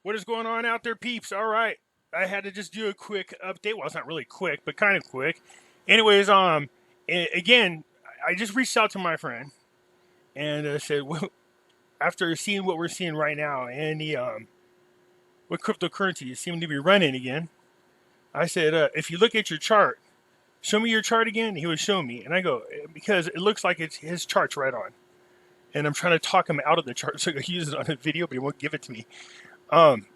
What is going on out there, peeps? All right, I had to just do a quick update. Well, it's not really quick, but kind of quick. Anyways, again, I just reached out to my friend and said, well, after seeing what we're seeing right now and the what cryptocurrencies seem to be running again, I said, if you look at your chart, show me your chart again. He would show me, and I go because it looks like it's his chart's right on, and I'm trying to talk him out of the chart so I can use it on a video, but he won't give it to me. Um,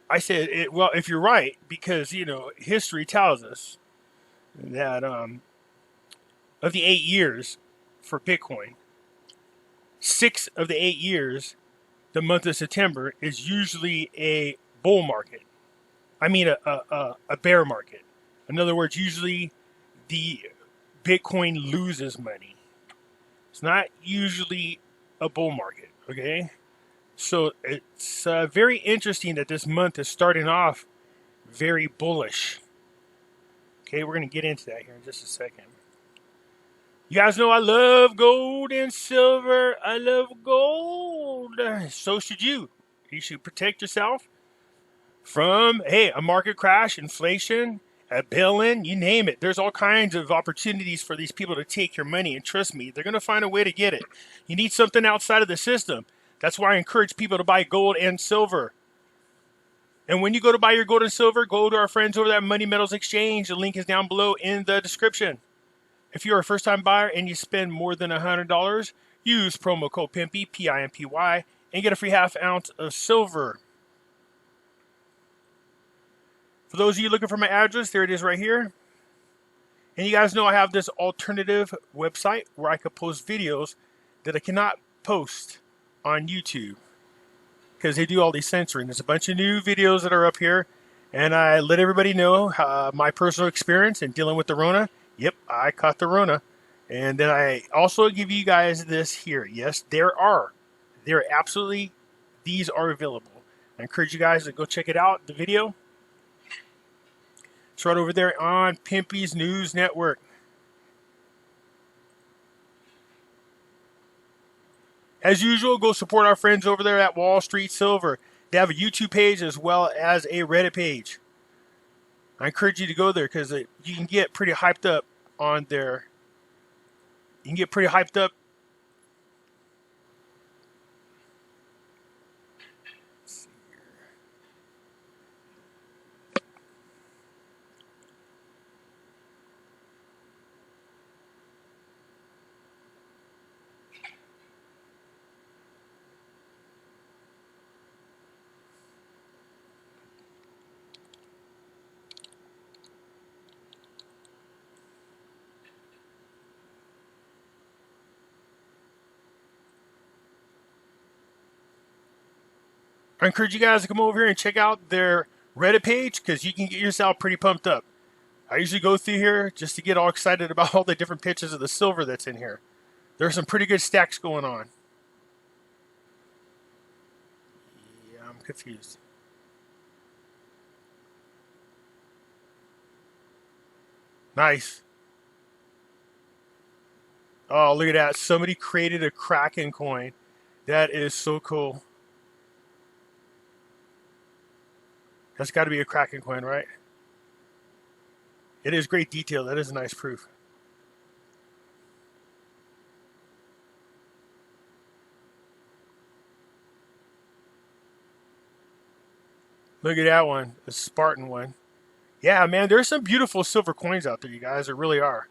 I said, well, if you're right, because history tells us that of the 8 years for Bitcoin, 6 of the 8 years, the month of September is usually a bull market. I mean, a bear market. In other words, usually the Bitcoin loses money. It's not usually a bull market, okay? So it's very interesting that this month is starting off very bullish. Okay, we're going to get into that here in just a second. You guys know I love gold and silver. I love gold. So should you. You should protect yourself from, hey, a market crash, inflation, a bail-in, you name it. There's all kinds of opportunities for these people to take your money, and trust me, they're going to find a way to get it. You need something outside of the system. That's why I encourage people to buy gold and silver. And when you go to buy your gold and silver, go to our friends over at Money Metals Exchange. The link is down below in the description. If you're a first-time buyer and you spend more than $100, use promo code Pimpy, P-I-M-P-Y, and get a free half ounce of silver. For those of you looking for my address, there it is right here. And you guys know I have this alternative website where I could post videos that I cannot post on YouTube because they do all these censoring. There's a bunch of new videos that are up here, and I let everybody know my personal experience in dealing with the Rona. Yep, I caught the Rona. And then I also give you guys this here. Yes, there are absolutely, these are available. I encourage you guys to go check it out, the video. It's right over there on Pimpy's News Network. As usual, go support our friends over there at Wall Street Silver. They have a YouTube page as well as a Reddit page. I encourage you to go there because you can get pretty hyped up on there. You can get pretty hyped up. I encourage you guys to come over here and check out their Reddit page because you can get yourself pretty pumped up. I usually go through here just to get all excited about all the different pictures of the silver that's in here. There's some pretty good stacks going on. Yeah, I'm confused. Nice. Oh, look at that. Somebody created a Kraken coin. That is so cool. That's got to be a Kraken coin, right? It is great detail. That is a nice proof. Look at that one, the Spartan one. Yeah, man, there's some beautiful silver coins out there, you guys. There really are.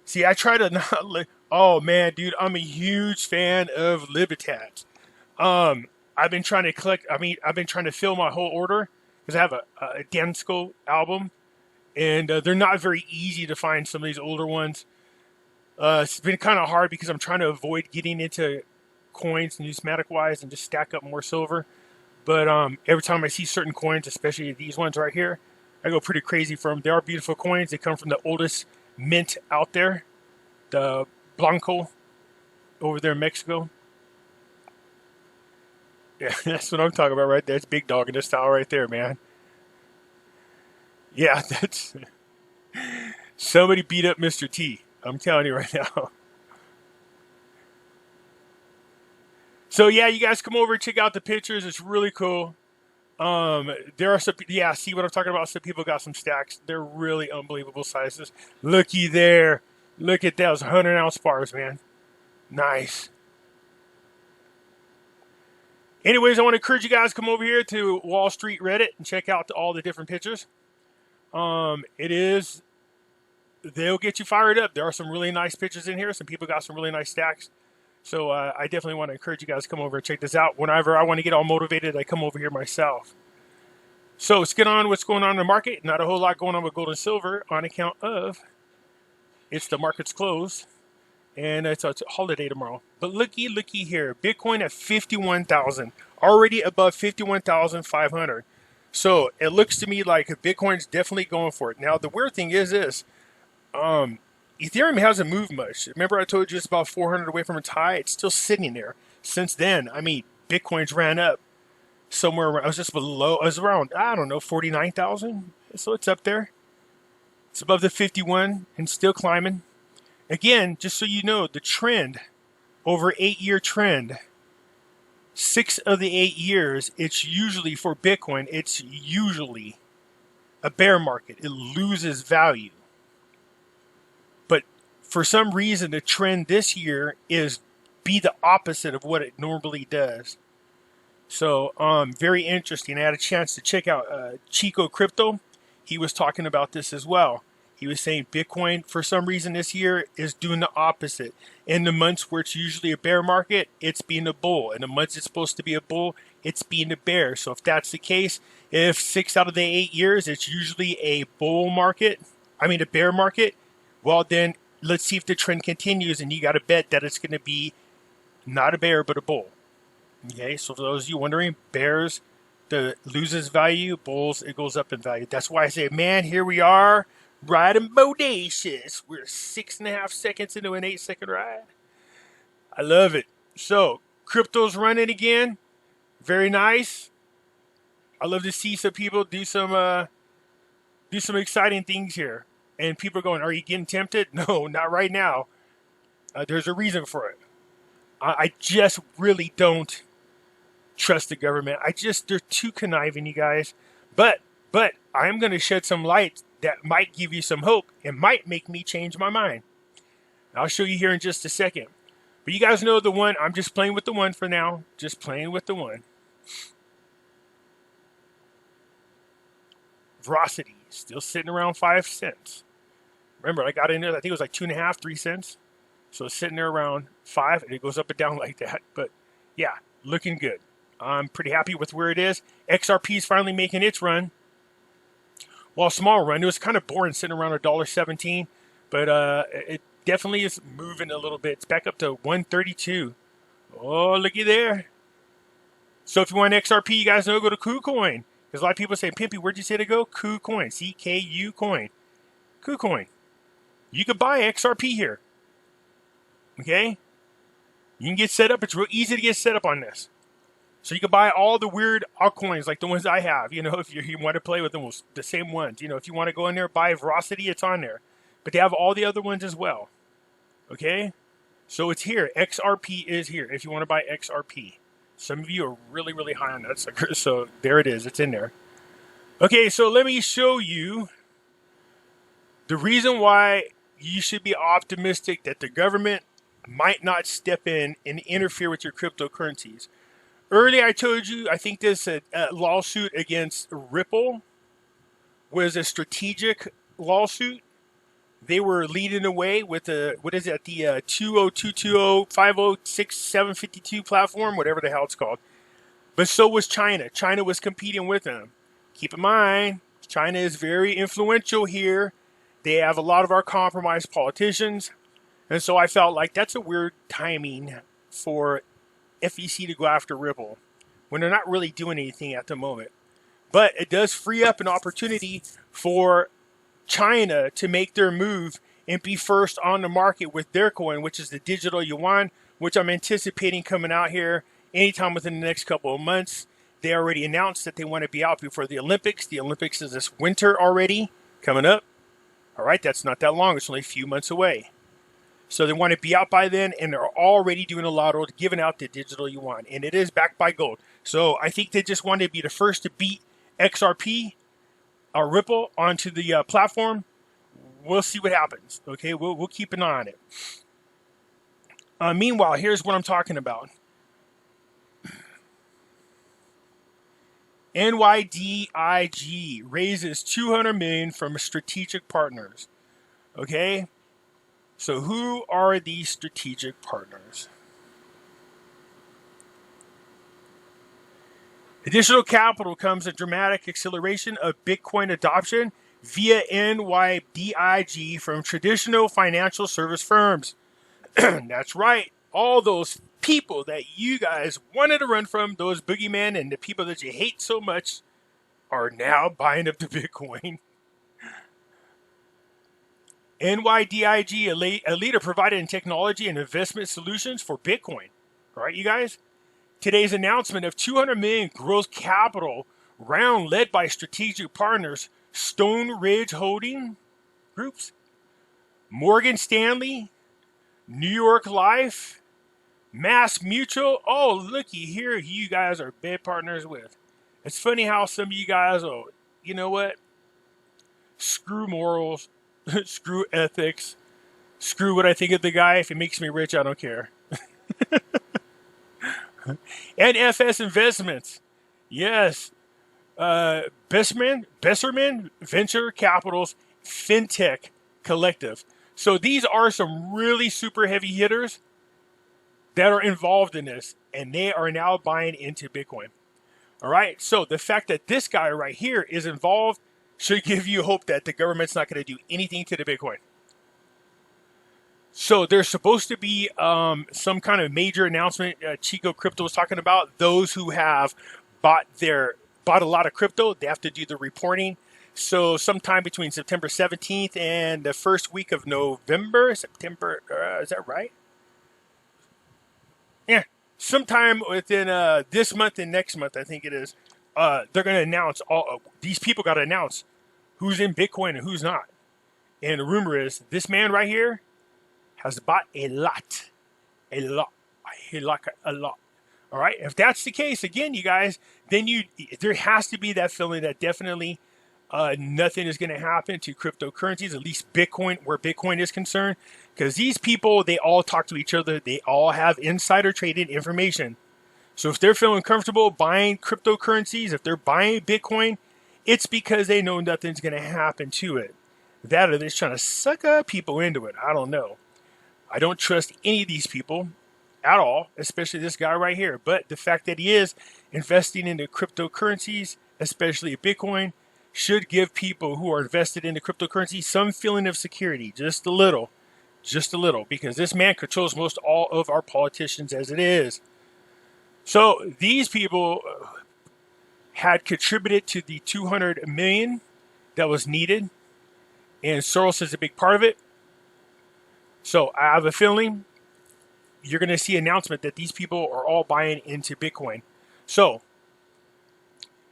See, I try to not look. Oh man, dude, I'm a huge fan of Libertats. I've been trying to collect. I mean, I've been trying to fill my whole order because I have a Dansco album, and they're not very easy to find. Some of these older ones. It's been kind of hard because I'm trying to avoid getting into coins numismatic wise and just stack up more silver. But every time I see certain coins, especially these ones right here, I go pretty crazy for them. They are beautiful coins. They come from the oldest mint out there, the Blanco over there in Mexico. Yeah, that's what I'm talking about right there. It's big dog in this style right there, man. Yeah, that's somebody beat up Mr. T. I'm telling you right now. So yeah, you guys come over and check out the pictures. It's really cool. There are some, yeah, see what I'm talking about? Some people got some stacks. They're really unbelievable sizes. Looky there. Look at those 100-ounce bars, man. Nice. Anyways, I want to encourage you guys to come over here to Wall Street Reddit and check out all the different pictures. It is, they'll get you fired up. There are some really nice pictures in here. Some people got some really nice stacks. So I definitely want to encourage you guys to come over and check this out. Whenever I want to get all motivated, I come over here myself. So let's get on what's going on in the market. Not a whole lot going on with gold and silver on account of it's the market's closed. And it's a holiday tomorrow. But looky here. Bitcoin at 51,000. Already above 51,500. So it looks to me like Bitcoin's definitely going for it. Now, the weird thing is this. Ethereum hasn't moved much. Remember I told you it's about 400 away from its high? It's still sitting there. Since then, I mean, Bitcoin's ran up somewhere around, I was just below, I was around, I don't know, 49,000. So it's up there. It's above the 51 and still climbing. Again, just so you know, the trend, over 8-year trend, 6 of the 8 years, it's usually for Bitcoin, it's usually a bear market. It loses value. But for some reason, the trend this year is be the opposite of what it normally does. So, very interesting. I had a chance to check out Chico Crypto. He was talking about this as well. He was saying Bitcoin, for some reason this year, is doing the opposite. In the months where it's usually a bear market, it's being a bull. In the months it's supposed to be a bull, it's being a bear. So if that's the case, if 6 out of the 8 years, it's usually a bull market, a bear market, well then, let's see if the trend continues, and you got to bet that it's going to be not a bear, but a bull. Okay, so for those of you wondering, bears, loses value, bulls, it goes up in value. That's why I say, man, here we are. Riding bodacious. We're 6.5 seconds into an 8-second ride. I love it. So, crypto's running again. Very nice. I love to see some people do some exciting things here. And people are going, are you getting tempted? No, not right now. There's a reason for it. I just really don't trust the government. They're too conniving, you guys. But I'm going to shed some light that might give you some hope and might make me change my mind. I'll show you here in just a second. But you guys know the one. I'm just playing with the one for now. Just playing with the one. Velocity, still sitting around 5 cents. Remember, I got in there, I think it was like 2.5, 3 cents. So it's sitting there around 5, and it goes up and down like that. But yeah, looking good. I'm pretty happy with where it is. XRP is finally making its run. Well, small run. It was kind of boring sitting around $1.17, but it definitely is moving a little bit. It's back up to 132. Oh, looky there. So if you want XRP, you guys know, go to KuCoin. Because a lot of people say, Pimpy, where'd you say to go? KuCoin. C-K-U coin. KuCoin. You could buy XRP here. Okay? You can get set up. It's real easy to get set up on this. So you can buy all the weird altcoins like the ones I have. You know, if you want to play with them, the same ones. You know, if you want to go in there, buy Velocity, it's on there. But they have all the other ones as well. Okay? So it's here. XRP is here if you want to buy XRP. Some of you are really, really high on that sucker. So there it is. It's in there. Okay, so let me show you the reason why you should be optimistic that the government might not step in and interfere with your cryptocurrencies. Earlier I told you, I think this lawsuit against Ripple was a strategic lawsuit. They were leading the way with the 20220506752 platform, whatever the hell it's called. But so was China. China was competing with them. Keep in mind, China is very influential here. They have a lot of our compromised politicians. And so I felt like that's a weird timing for FEC to go after Ripple when they're not really doing anything at the moment. But it does free up an opportunity for China to make their move and be first on the market with their coin, which is the digital yuan, which I'm anticipating coming out here anytime within the next couple of months. They already announced that they want to be out before the Olympics. The Olympics is this winter already coming up. All right, that's not that long. It's only a few months away. So they want to be out by then, and they're already doing a lotto, giving out the digital yuan, and it is backed by gold. So I think they just wanted to be the first to beat XRP or Ripple onto the platform. We'll see what happens. Okay, we'll keep an eye on it. Meanwhile, here's what I'm talking about. NYDIG raises $200 million from strategic partners. Okay, so who are these strategic partners? Additional capital comes a dramatic acceleration of Bitcoin adoption via NYDIG from traditional financial service firms. That's right. All those people that you guys wanted to run from, those boogeymen and the people that you hate so much, are now buying up the Bitcoin. NYDIG, a leader provided in technology and investment solutions for Bitcoin. All right, you guys? Today's announcement of $200 million growth capital round led by strategic partners Stone Ridge Holding Groups, Morgan Stanley, New York Life, Mass Mutual. Oh, looky here, you guys are bed partners with. It's funny how some of you guys, you know what? Screw morals, screw ethics, screw what I think of the guy. If it makes me rich, I don't care. And FS Investments. Yes. Besserman Venture Capital's FinTech Collective. So these are some really super heavy hitters that are involved in this, and they are now buying into Bitcoin. All right. So the fact that this guy right here is involved should give you hope that the government's not going to do anything to the Bitcoin. So there's supposed to be some kind of major announcement. Chico Crypto was talking about those who have bought a lot of crypto. They have to do the reporting. So sometime between September 17th and the first week of November, is that right? Yeah, sometime within this month and next month, I think it is. They're going to announce these people got to announce who's in Bitcoin and who's not. And the rumor is this man right here has bought a lot. All right. If that's the case, again, you guys, then there has to be that feeling that definitely nothing is going to happen to cryptocurrencies, at least Bitcoin, where Bitcoin is concerned, because these people, they all talk to each other. They all have insider traded information. So if they're feeling comfortable buying cryptocurrencies, if they're buying Bitcoin, it's because they know nothing's going to happen to it. That or they're just trying to suck up people into it. I don't know. I don't trust any of these people at all, especially this guy right here. But the fact that he is investing into cryptocurrencies, especially Bitcoin, should give people who are invested into cryptocurrency some feeling of security, just a little, because this man controls most all of our politicians as it is. So these people had contributed to the 200 million that was needed, and Soros is a big part of it. So I have a feeling you're going to see an announcement that these people are all buying into Bitcoin. So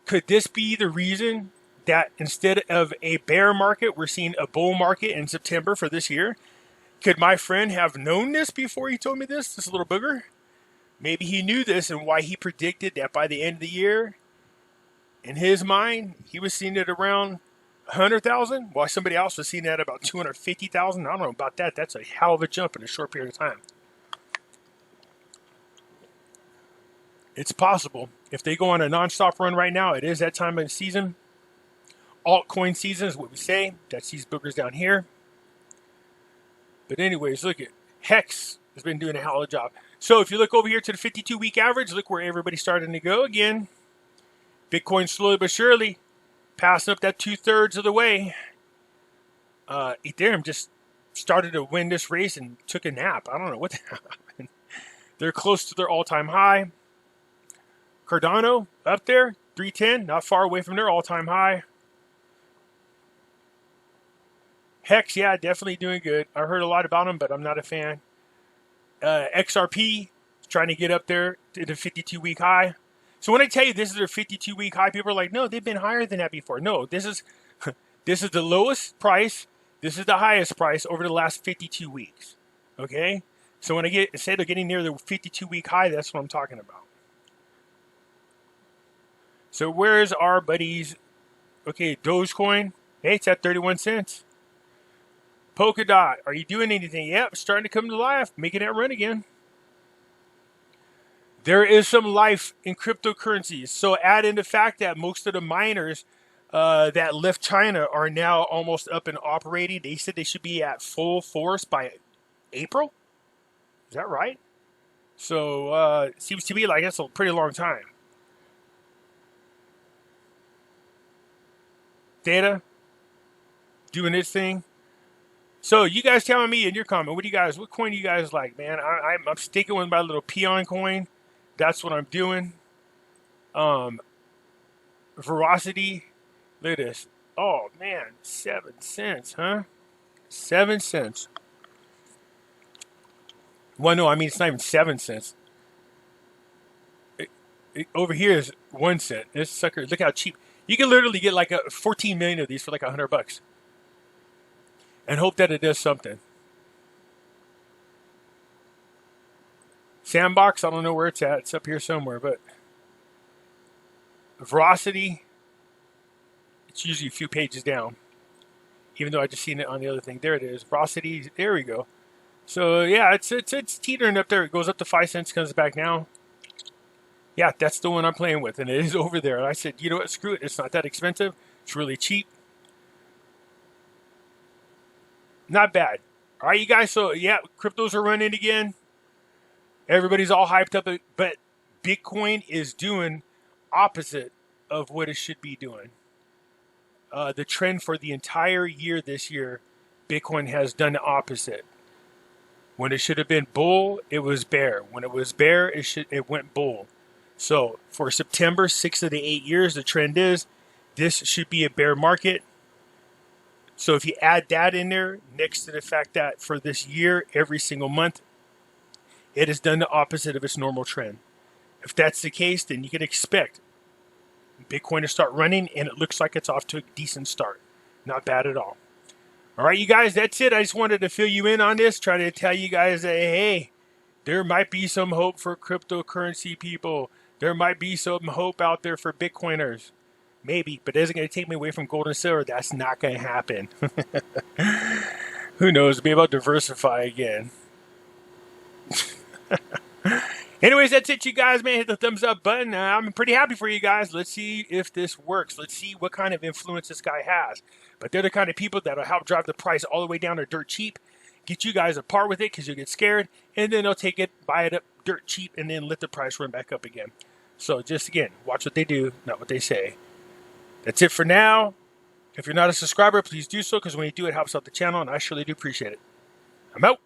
could this be the reason that instead of a bear market, we're seeing a bull market in September for this year? Could my friend have known this before he told me this little booger? Maybe he knew this and why he predicted that by the end of the year, in his mind, he was seeing it around 100,000, while somebody else was seeing that about 250,000. I don't know about that. That's a hell of a jump in a short period of time. It's possible. If they go on a nonstop run right now, it is that time of the season. Altcoin season is what we say. That's these boogers down here. But anyways, look at Hex has been doing a hell of a job. So if you look over here to the 52-week average, look where everybody's starting to go again. Bitcoin slowly but surely passing up that 2/3 of the way. Ethereum just started to win this race and took a nap. I don't know what happened. They're close to their all-time high. Cardano up there, 310, not far away from their all-time high. Hex, yeah, definitely doing good. I heard a lot about them, but I'm not a fan. XRP trying to get up there to the 52-week high. So when I tell you this is their 52-week high, people are like, no, they've been higher than that before. No, this is the lowest price. This is the highest price over the last 52 weeks. Okay? So when I say they're getting near the 52-week high, that's what I'm talking about. So where's our buddies? Okay, Dogecoin. Hey, it's at 31 cents. Polkadot, are you doing anything? Yep, starting to come to life, making that run again. There is some life in cryptocurrencies. So add in the fact that most of the miners that left China are now almost up and operating. They said they should be at full force by April. Is that right? So seems to be like that's a pretty long time. Data doing its thing. So you guys telling me in your comment, what coin do you guys like, man? I'm sticking with my little peon coin. That's what I'm doing. Veracity. Look at this. Oh man, 7 cents, huh? 7 cents. Well, no, I mean it's not even 7 cents. Over here is 1 cent. This sucker, look how cheap. You can literally get like 14 million of these for like $100, and hope that it does something. Sandbox, I don't know where it's at. It's up here somewhere, but Veracity, it's usually a few pages down. Even though I just seen it on the other thing. There it is. Veracity, there we go. So yeah, it's teetering up there. It goes up to 5 cents, comes back now. Yeah, that's the one I'm playing with, and it is over there. And I said, you know what, screw it. It's not that expensive. It's really cheap. Not bad. All right, you guys. So yeah, cryptos are running again. Everybody's all hyped up, but Bitcoin is doing opposite of what it should be doing. The trend for the entire year this year, Bitcoin has done the opposite. When it should have been bull, it was bear. When it was bear, it went bull. So for September, 6 of the 8 years, the trend is this should be a bear market. So if you add that in there, next to the fact that for this year, every single month, it has done the opposite of its normal trend. If that's the case, then you can expect Bitcoin to start running, and it looks like it's off to a decent start. Not bad at all. All right, you guys, that's it. I just wanted to fill you in on this, try to tell you guys that, hey, there might be some hope for cryptocurrency people. There might be some hope out there for Bitcoiners. Maybe, but it isn't going to take me away from gold and silver. That's not going to happen. Who knows? Maybe I'll diversify again. Anyways, that's it, you guys, man. Hit the thumbs up button. I'm pretty happy for you guys. Let's see if this works. Let's see what kind of influence this guy has. But they're the kind of people that'll help drive the price all the way down to dirt cheap. Get you guys apart with it because you'll get scared. And then they'll take it, buy it up dirt cheap, and then let the price run back up again. So just, again, watch what they do, not what they say. That's it for now. If you're not a subscriber, please do so, because when you do, it helps out the channel, and I surely do appreciate it. I'm out.